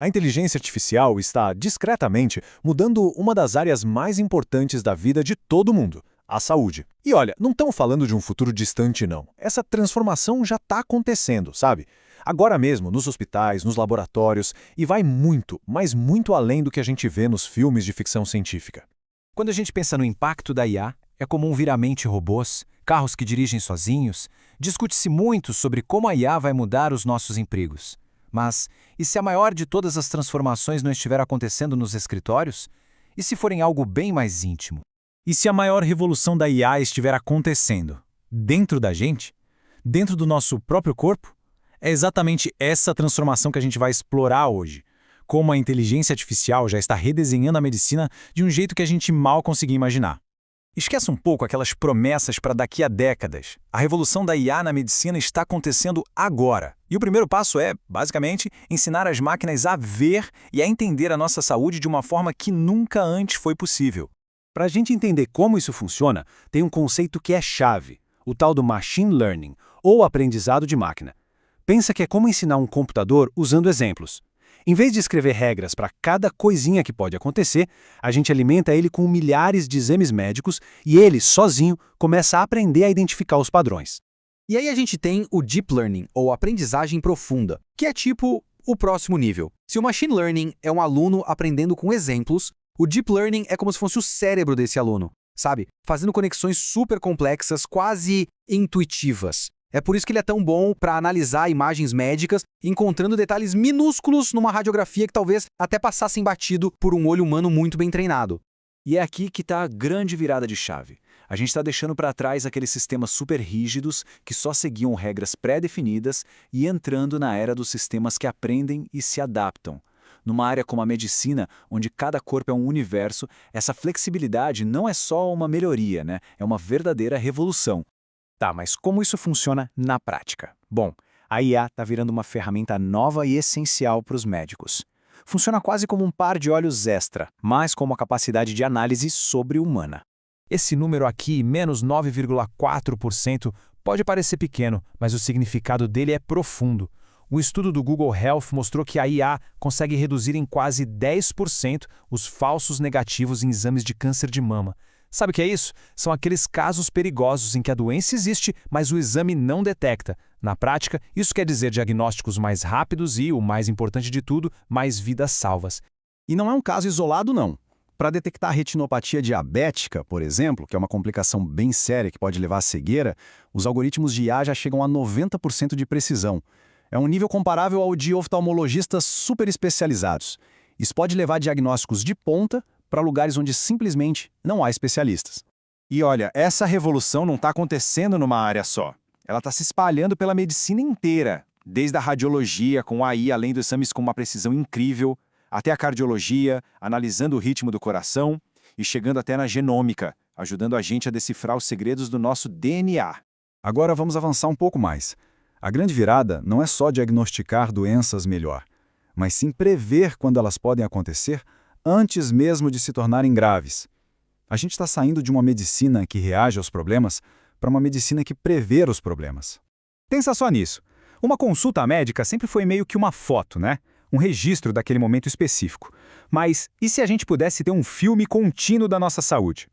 A inteligência artificial está, discretamente, mudando uma das áreas mais importantes da vida de todo mundo, a saúde. E olha, não estamos falando de um futuro distante, não. Essa transformação já está acontecendo, sabe? Agora mesmo, nos hospitais, nos laboratórios, e vai muito, mas muito além do que a gente vê nos filmes de ficção científica. Quando a gente pensa no impacto da IA, é comum vir à mente robôs, carros que dirigem sozinhos. Discute-se muito sobre como a IA vai mudar os nossos empregos. Mas, e se a maior de todas as transformações não estiver acontecendo nos escritórios? E se forem algo bem mais íntimo? E se a maior revolução da IA estiver acontecendo dentro da gente? Dentro do nosso próprio corpo? É exatamente essa transformação que a gente vai explorar hoje. Como a inteligência artificial já está redesenhando a medicina de um jeito que a gente mal conseguia imaginar. Esqueça um pouco aquelas promessas para daqui a décadas. A revolução da IA na medicina está acontecendo agora. E o primeiro passo é, basicamente, ensinar as máquinas a ver e a entender a nossa saúde de uma forma que nunca antes foi possível. Para a gente entender como isso funciona, tem um conceito que é chave, o tal do machine learning, ou aprendizado de máquina. Pensa que é como ensinar um computador usando exemplos. Em vez de escrever regras para cada coisinha que pode acontecer, a gente alimenta ele com milhares de exames médicos e ele, sozinho, começa a aprender a identificar os padrões. E aí a gente tem o Deep Learning, ou aprendizagem profunda, que é tipo o próximo nível. Se o Machine Learning é um aluno aprendendo com exemplos, o Deep Learning é como se fosse o cérebro desse aluno, sabe? Fazendo conexões super complexas, quase intuitivas. É por isso que ele é tão bom para analisar imagens médicas, encontrando detalhes minúsculos numa radiografia que talvez até passassem batido por um olho humano muito bem treinado. E é aqui que está a grande virada de chave. A gente está deixando para trás aqueles sistemas super rígidos que só seguiam regras pré-definidas e entrando na era dos sistemas que aprendem e se adaptam. Numa área como a medicina, onde cada corpo é um universo, essa flexibilidade não é só uma melhoria, né? É uma verdadeira revolução. Tá, mas como isso funciona na prática? Bom, a IA está virando uma ferramenta nova e essencial para os médicos. Funciona quase como um par de olhos extra, mas com uma capacidade de análise sobre-humana. Esse número aqui, menos 9,4%, pode parecer pequeno, mas o significado dele é profundo. Um estudo do Google Health mostrou que a IA consegue reduzir em quase 10% os falsos negativos em exames de câncer de mama. Sabe o que é isso? São aqueles casos perigosos em que a doença existe, mas o exame não detecta. Na prática, isso quer dizer diagnósticos mais rápidos e, o mais importante de tudo, mais vidas salvas. E não é um caso isolado, não. Para detectar a retinopatia diabética, por exemplo, que é uma complicação bem séria que pode levar à cegueira, os algoritmos de IA já chegam a 90% de precisão. É um nível comparável ao de oftalmologistas super especializados. Isso pode levar diagnósticos de ponta para lugares onde simplesmente não há especialistas. E olha, essa revolução não está acontecendo numa área só. Ela está se espalhando pela medicina inteira, desde a radiologia, com AI além dos exames com uma precisão incrível, até a cardiologia, analisando o ritmo do coração, e chegando até na genômica, ajudando a gente a decifrar os segredos do nosso DNA. Agora vamos avançar um pouco mais. A grande virada não é só diagnosticar doenças melhor, mas sim prever quando elas podem acontecer antes mesmo de se tornarem graves. A gente está saindo de uma medicina que reage aos problemas para uma medicina que prevê os problemas. Pensa só nisso. Uma consulta médica sempre foi meio que uma foto, né? Um registro daquele momento específico. Mas e se a gente pudesse ter um filme contínuo da nossa saúde?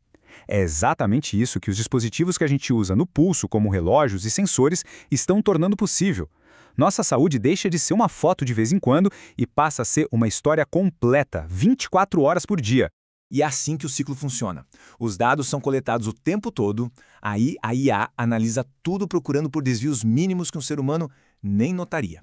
É exatamente isso que os dispositivos que a gente usa no pulso, como relógios e sensores, estão tornando possível. Nossa saúde deixa de ser uma foto de vez em quando e passa a ser uma história completa, 24 horas por dia. E é assim que o ciclo funciona. Os dados são coletados o tempo todo, aí a IA analisa tudo procurando por desvios mínimos que um ser humano nem notaria.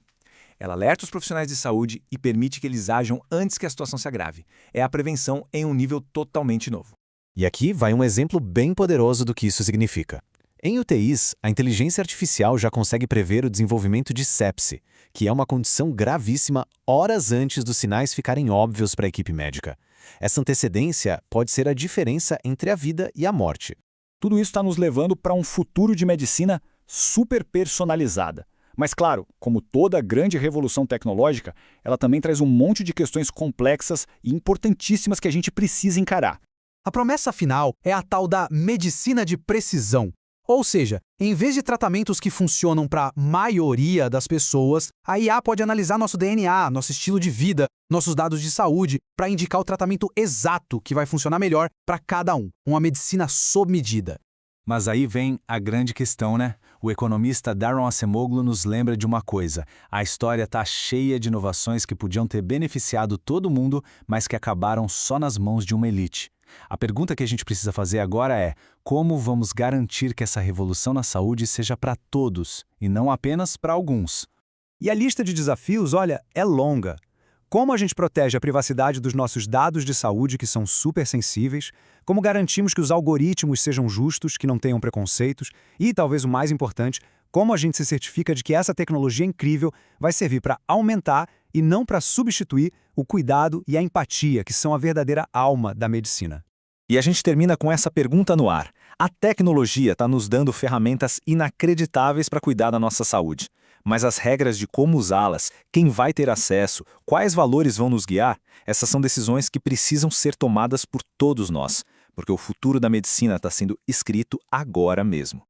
Ela alerta os profissionais de saúde e permite que eles ajam antes que a situação se agrave. É a prevenção em um nível totalmente novo. E aqui vai um exemplo bem poderoso do que isso significa. Em UTIs, a inteligência artificial já consegue prever o desenvolvimento de sepse, que é uma condição gravíssima horas antes dos sinais ficarem óbvios para a equipe médica. Essa antecedência pode ser a diferença entre a vida e a morte. Tudo isso está nos levando para um futuro de medicina super personalizada. Mas claro, como toda grande revolução tecnológica, ela também traz um monte de questões complexas e importantíssimas que a gente precisa encarar. A promessa final é a tal da medicina de precisão. Ou seja, em vez de tratamentos que funcionam para a maioria das pessoas, a IA pode analisar nosso DNA, nosso estilo de vida, nossos dados de saúde, para indicar o tratamento exato que vai funcionar melhor para cada um. Uma medicina sob medida. Mas aí vem a grande questão, né? O economista Daron Acemoglu nos lembra de uma coisa. A história está cheia de inovações que podiam ter beneficiado todo mundo, mas que acabaram só nas mãos de uma elite. A pergunta que a gente precisa fazer agora é: como vamos garantir que essa revolução na saúde seja para todos, e não apenas para alguns? E a lista de desafios, olha, é longa. Como a gente protege a privacidade dos nossos dados de saúde, que são super sensíveis? Como garantimos que os algoritmos sejam justos, que não tenham preconceitos? E, talvez o mais importante, como a gente se certifica de que essa tecnologia incrível vai servir para aumentar e não para substituir o cuidado e a empatia, que são a verdadeira alma da medicina? E a gente termina com essa pergunta no ar. A tecnologia está nos dando ferramentas inacreditáveis para cuidar da nossa saúde. Mas as regras de como usá-las, quem vai ter acesso, quais valores vão nos guiar, essas são decisões que precisam ser tomadas por todos nós, porque o futuro da medicina está sendo escrito agora mesmo.